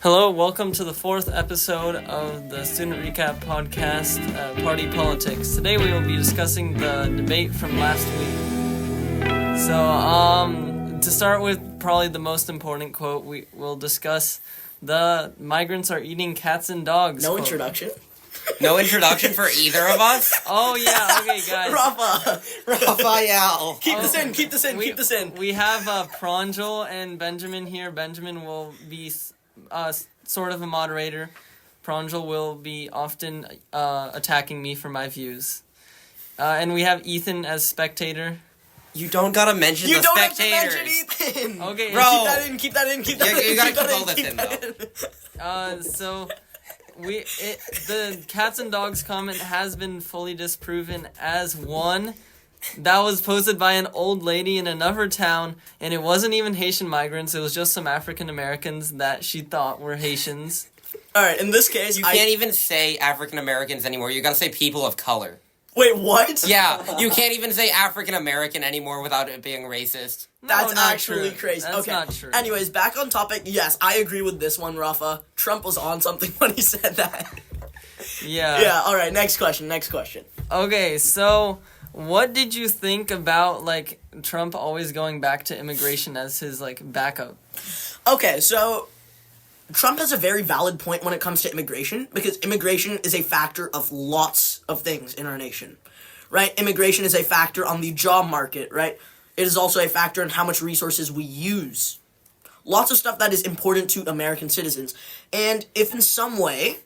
Hello, welcome to the fourth episode of the Student Recap Podcast, Party Politics. Today we will be discussing the debate from last week. So, to start with probably the most important quote, we will discuss the migrants are eating cats and dogs. No quote. introduction? No introduction for either of us? Oh yeah, okay guys. Raphael. Keep this in. We have Pranjal and Benjamin here. Benjamin will be sort of a moderator. Pranjal will be often attacking me for my views. And we have Ethan as spectator. You don't gotta mention the spectators. You don't have to mention Ethan! Okay. Bro. Keep that in. You gotta keep all this in, though. So the cats and dogs comment has been fully disproven as one. That was posted by an old lady in another town, and it wasn't even Haitian migrants, it was just some African Americans that she thought were Haitians. Alright, in this case, You can't even say African Americans anymore. You gotta say people of color. Wait, what? Yeah, you can't even say African American anymore without it being racist. That's not actually true. crazy. That's okay. not true. Anyways, back on topic. Yes, I agree with this one, Rafa. Trump was on something when he said that. Yeah. Yeah, alright, next question. Okay, so what did you think about, Trump always going back to immigration as his, backup? Okay, so Trump has a very valid point when it comes to immigration, because immigration is a factor of lots of things in our nation, right? Immigration is a factor on the job market, right? It is also a factor in how much resources we use. Lots of stuff that is important to American citizens. And if in some way,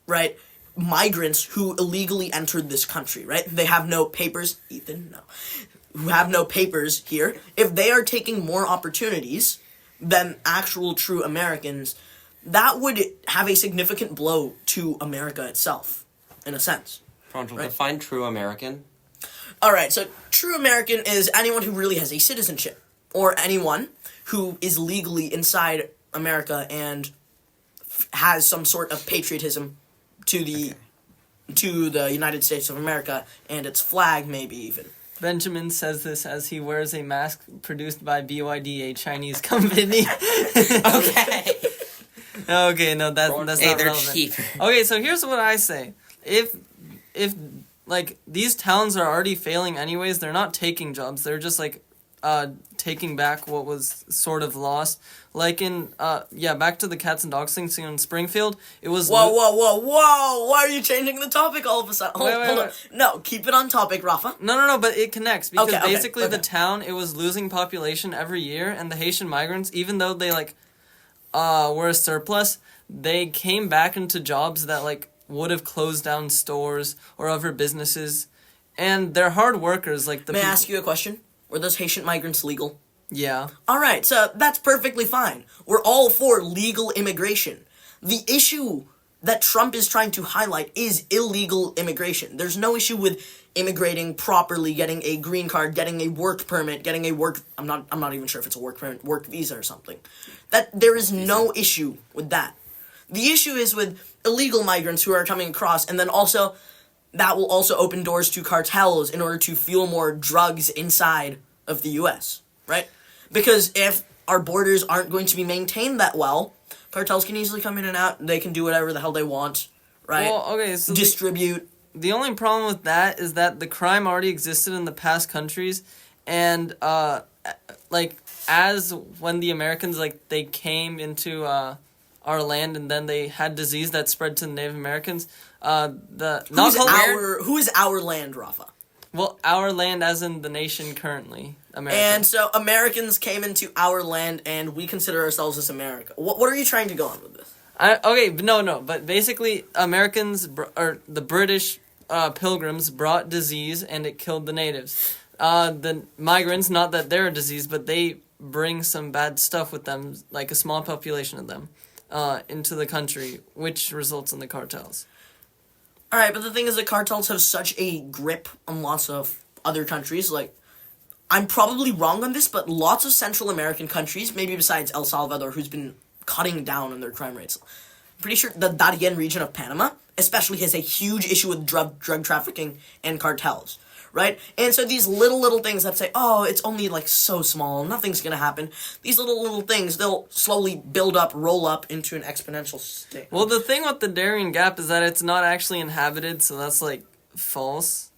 right, migrants who illegally entered this country, right, they have no papers, who have no papers here, if they are taking more opportunities than actual true Americans, that would have a significant blow to America itself, in a sense. Pranjal, Right. define true American. Alright, so true American is anyone who really has a citizenship, or anyone who is legally inside America and has some sort of patriotism to the United States of America and its flag, maybe even. Benjamin says this as he wears a mask produced by BYD, a Chinese company. Okay. Okay, no, that's not Hey, they're relevant. cheap. Okay, so here's what I say. If these towns are already failing anyways, they're not taking jobs. They're just taking back what was sort of lost. Like in back to the cats and dogs thing. So in Springfield, it was Whoa! Why are you changing the topic all of a sudden? Hold on. Wait. No, keep it on topic, Rafa. No, but it connects because Okay, basically the okay. town, it was losing population every year, and the Haitian migrants, even though they were a surplus, they came back into jobs that would have closed down stores or other businesses, and they're hard workers. May I ask you a question? Were those Haitian migrants legal? Yeah. Alright, so that's perfectly fine. We're all for legal immigration. The issue that Trump is trying to highlight is illegal immigration. There's no issue with immigrating properly, getting a green card, getting a work permit, getting a work... I'm not even sure if it's a work permit, work visa or something. There is no issue with that. The issue is with illegal migrants who are coming across, and then also, that will also open doors to cartels in order to fuel more drugs inside of the U.S., right? Because if our borders aren't going to be maintained that well, cartels can easily come in and out, they can do whatever the hell they want, right? Well, okay, so distribute. the only problem with that is that the crime already existed in the past countries, and as when the Americans they came into our land and then they had disease that spread to the Native Americans. Who is our land, Rafa? Well, our land as in the nation currently, America. And so Americans came into our land, and we consider ourselves as America. What are you trying to go on with this? But basically, Americans or the British pilgrims brought disease, and it killed the natives. The migrants, not that they're a disease, but they bring some bad stuff with them, like a small population of them, into the country, which results in the cartels. Alright, but the thing is that cartels have such a grip on lots of other countries. I'm probably wrong on this, but lots of Central American countries, maybe besides El Salvador, who's been cutting down on their crime rates. I'm pretty sure the Darien region of Panama especially has a huge issue with drug trafficking and cartels, right? And so these little things that say, oh, it's only like so small, nothing's gonna happen. These little things, they'll slowly build up, roll up into an exponential state. Well, the thing with the Darien Gap is that it's not actually inhabited, so that's like false.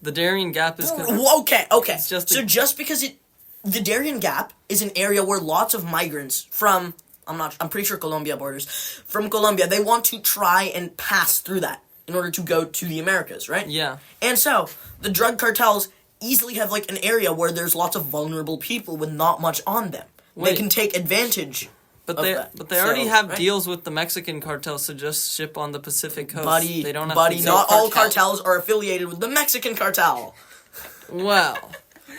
The Darien Gap is Okay. It's just so just because the Darien Gap is an area where lots of migrants from, I'm pretty sure Colombia borders, from Colombia, they want to try and pass through that in order to go to the Americas, right? Yeah. And so, the drug cartels easily have, like, an area where there's lots of vulnerable people with not much on them. They can take advantage But of they that. but they already have right? deals with the Mexican cartel, so just ship on the Pacific coast. Buddy, they don't have buddy, to not all cartels are affiliated with the Mexican cartel. Well.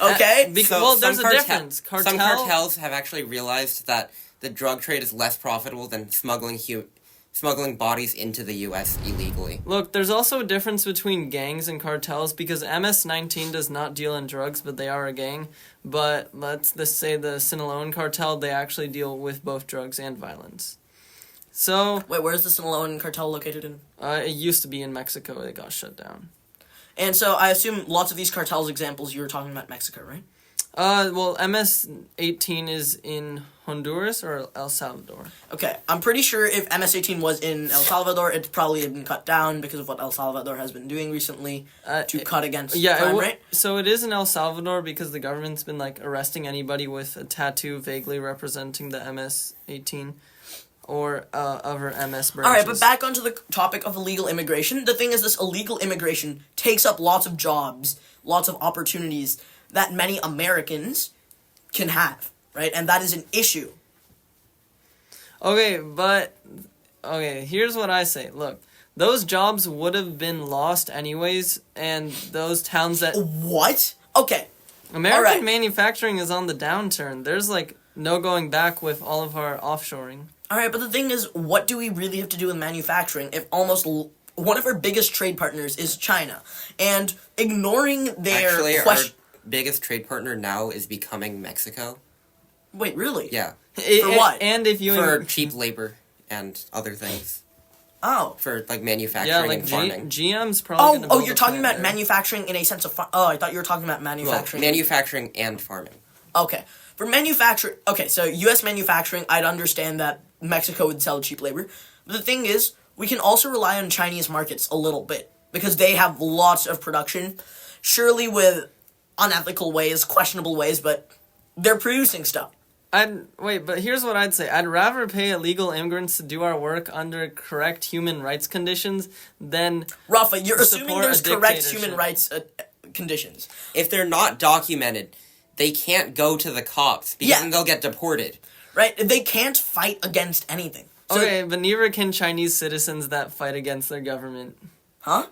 Okay? Well, there's a difference. Some cartels have actually realized that the drug trade is less profitable than smuggling bodies into the U.S. illegally. Look, there's also a difference between gangs and cartels because MS-19 does not deal in drugs, but they are a gang. But let's just say the Sinaloan cartel, they actually deal with both drugs and violence. So... Wait, where's the Sinaloan cartel located in? It used to be in Mexico. It got shut down. And so I assume lots of these cartels examples, you were talking about Mexico, right? Well, MS-18 is in Honduras or El Salvador. Okay, I'm pretty sure if MS-18 was in El Salvador, it's probably been cut down because of what El Salvador has been doing recently to cut against crime, right? So it is in El Salvador because the government's been, like, arresting anybody with a tattoo vaguely representing the MS-18 or other MS branches. Alright, but back onto the topic of illegal immigration. The thing is, this illegal immigration takes up lots of jobs, lots of opportunities that many Americans can have, right? And that is an issue. Okay, here's what I say. Look, those jobs would have been lost anyways, and those towns that... What? Okay. American manufacturing is on the downturn. There's, like, no going back with all of our offshoring. Alright, but the thing is, what do we really have to do with manufacturing if almost one of our biggest trade partners is China? And ignoring their... Actually, our biggest trade partner now is becoming Mexico. Wait, really? Yeah. For what? And if you... For cheap labor and other things. Oh. For, like, manufacturing and farming. GM's probably gonna build you're a talking plant about there. manufacturing in a sense of... I thought you were talking about manufacturing. Well, manufacturing and farming. Okay. For manufacturing... Okay, so U.S. manufacturing, I'd understand that Mexico would sell cheap labor. But the thing is, we can also rely on Chinese markets a little bit. Because they have lots of production. Surely with unethical ways, questionable ways, but they're producing stuff. But here's what I'd say. I'd rather pay illegal immigrants to do our work under correct human rights conditions than... Rafa, you're assuming support there's a correct dictatorship. human rights conditions. If they're not documented, they can't go to the cops because then they'll get deported. Right? They can't fight against anything. So, Okay, but neither can Chinese citizens that fight against their government. Huh?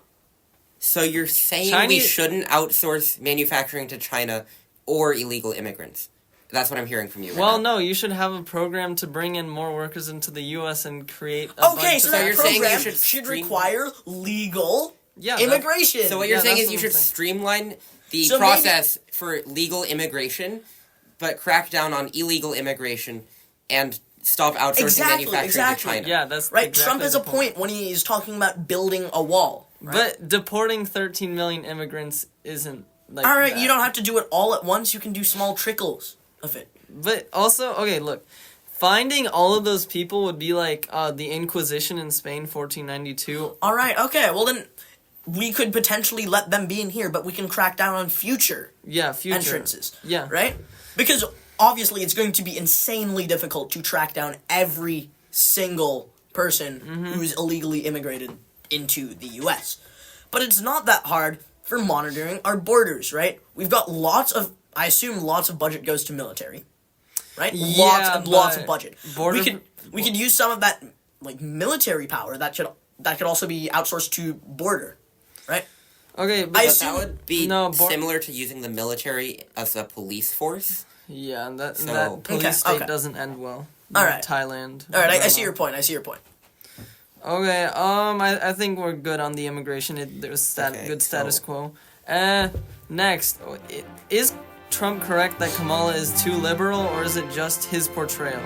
So you're saying we shouldn't outsource manufacturing to China or illegal immigrants? That's what I'm hearing from you right now. No, you should have a program to bring in more workers into the U.S. and create a bunch so of... that you're saying program you should require legal immigration. So what you're saying that's is you what should I'm saying. streamline the So process for legal immigration, but crack down on illegal immigration and stop outsourcing manufacturing to China. Yeah, that's right. exactly Trump has the a point when he's talking about building a wall. Right? But deporting 13 million immigrants isn't like All right, that. you don't have to do it all at once. You can do small trickles of it. But also, okay, look. Finding all of those people would be like the Inquisition in Spain, 1492. All right, okay. Well, then we could potentially let them be in here, but we can crack down on future entrances. Yeah. Right? Because obviously it's going to be insanely difficult to track down every single person who's illegally immigrated into the U.S. But it's not that hard for monitoring our borders, right? We've got I assume lots of budget goes to military, right? Lots of budget. We could use some of that like military power that could also be outsourced to border, right? Okay, but that would be similar to using the military as a police force. Yeah, that police state doesn't end well. All right. Thailand. All right, I see your point. Okay, I think we're good on the immigration. There's good status quo. Next, is Trump correct that Kamala is too liberal, or is it just his portrayal?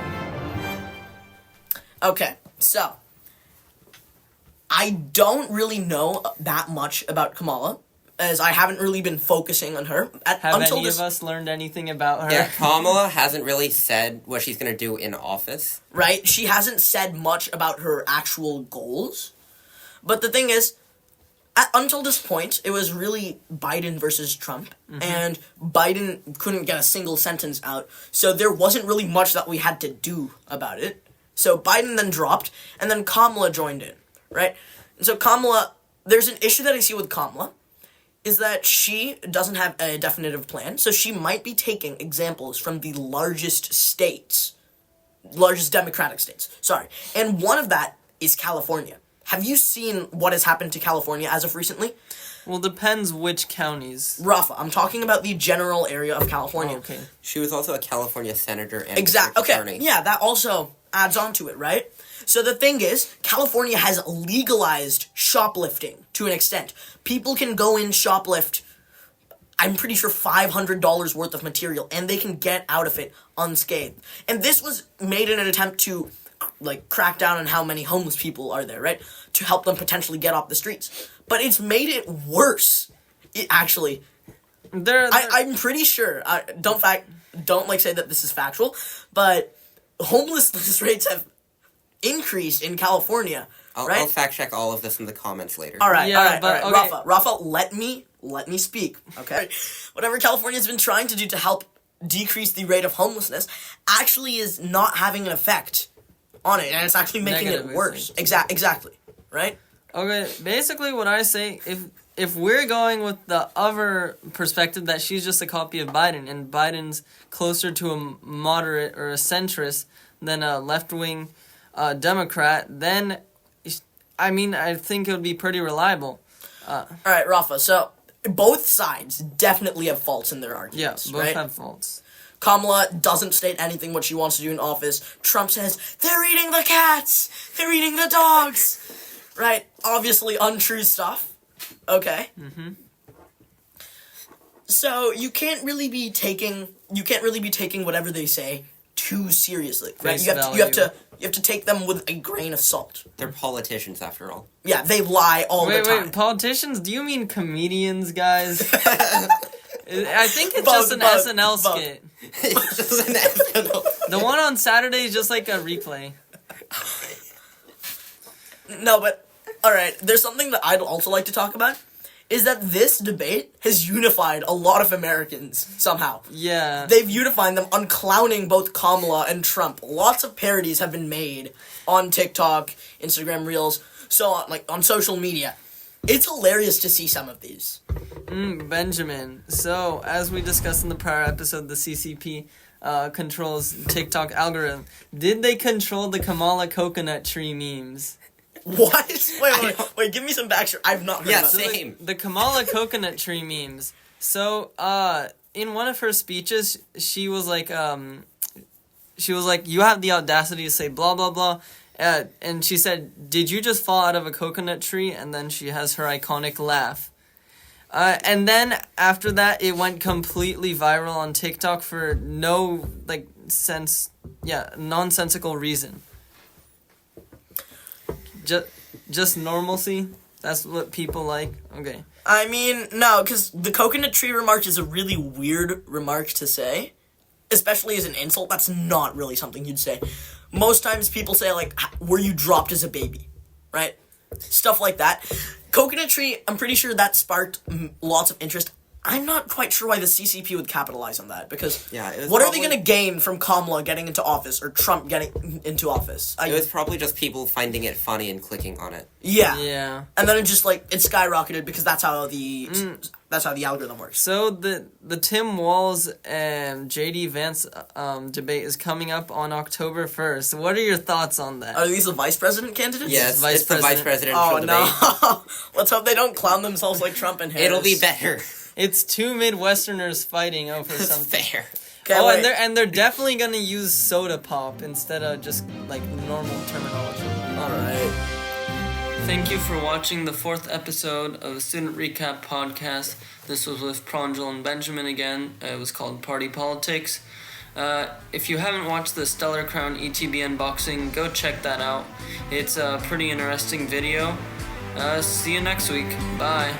Okay, so I don't really know that much about Kamala. as I haven't really been focusing on her. Have any of us learned anything about her? Yeah, Kamala hasn't really said what she's going to do in office. Right? She hasn't said much about her actual goals. But the thing is, until this point, it was really Biden versus Trump, and Biden couldn't get a single sentence out, so there wasn't really much that we had to do about it. So Biden then dropped, and then Kamala joined in, right? And so Kamala, there's an issue that I see with Kamala, is that she doesn't have a definitive plan, so she might be taking examples from the largest Democratic states, and one of that is California. Have you seen what has happened to California as of recently? Well, depends which counties. Rafa, I'm talking about the general area of California. Oh, okay. She was also a California senator and Okay. attorney. Yeah, that also adds on to it, right? So the thing is, California has legalized shoplifting to an extent. People can go in shoplift, I'm pretty sure $500 worth of material, and they can get out of it unscathed. And this was made in an attempt to crack down on how many homeless people are there, right? To help them potentially get off the streets. But it's made it worse. It actually. I'm pretty sure. Don't say that this is factual, but homelessness rates have increased in California. I'll fact check all of this in the comments later. All right. Okay. Rafa, let me speak. Okay. Whatever California's been trying to do to help decrease the rate of homelessness actually is not having an effect on it, and it's actually making it worse. Exactly. Right? Okay, basically what I say, if we're going with the other perspective that she's just a copy of Biden, and Biden's closer to a moderate or a centrist than a left-wing Democrat, then, I think it would be pretty reliable. Alright, Rafa, so both sides definitely have faults in their arguments, Yeah, both right? have faults. Kamala doesn't state anything what she wants to do in office. Trump says, they're eating the cats! They're eating the dogs! Right? Obviously untrue stuff. Okay. So you can't really be taking whatever they say too seriously. Right? Face You have value. to take them with a grain of salt. They're politicians, after all. Yeah, they lie all the time. Wait, politicians? Do you mean comedians, guys? I think it's Both, just an both, SNL both. skit. It's just an SNL. The one on Saturday is just like a replay. No, but alright, there's something that I'd also like to talk about, is that this debate has unified a lot of Americans, somehow. Yeah. They've unified them on clowning both Kamala and Trump. Lots of parodies have been made on TikTok, Instagram Reels, so on social media. It's hilarious to see some of these. Benjamin. So, as we discussed in the prior episode, the CCP controls TikTok algorithm. Did they control the Kamala coconut tree memes? What? Wait, give me some backstory. I've not heard about this. Same. The Kamala coconut tree memes. So, in one of her speeches, she was like, you have the audacity to say blah, blah, blah. And she said, did you just fall out of a coconut tree? And then she has her iconic laugh. And then after that, it went completely viral on TikTok for no, nonsensical reason. Just normalcy? That's what people like? Okay. I mean, no, because the coconut tree remark is a really weird remark to say. Especially as an insult, that's not really something you'd say. Most times people say, were you dropped as a baby? Right? Stuff like that. Coconut tree, I'm pretty sure that sparked lots of interest. I'm not quite sure why the CCP would capitalize on that, because what are they going to gain from Kamala getting into office, or Trump getting into office? It was probably just people finding it funny and clicking on it. Yeah. And then it just, it skyrocketed, because that's how the algorithm works. So the Tim Walz and JD Vance debate is coming up on October 1st. What are your thoughts on that? Are these the vice president candidates? Yes, Vice it's the vice presidential debate. No. Let's hope they don't clown themselves like Trump and Harris. It'll be better. It's two Midwesterners fighting for something. Fair. Okay, and they're definitely gonna use soda pop instead of just normal terminology. Alright. Thank you for watching the 4th episode of the Student Recap Podcast. This was with Pranjal and Benjamin again. It was called Party Politics. If you haven't watched the Stellar Crown ETB unboxing, go check that out. It's a pretty interesting video. See you next week. Bye.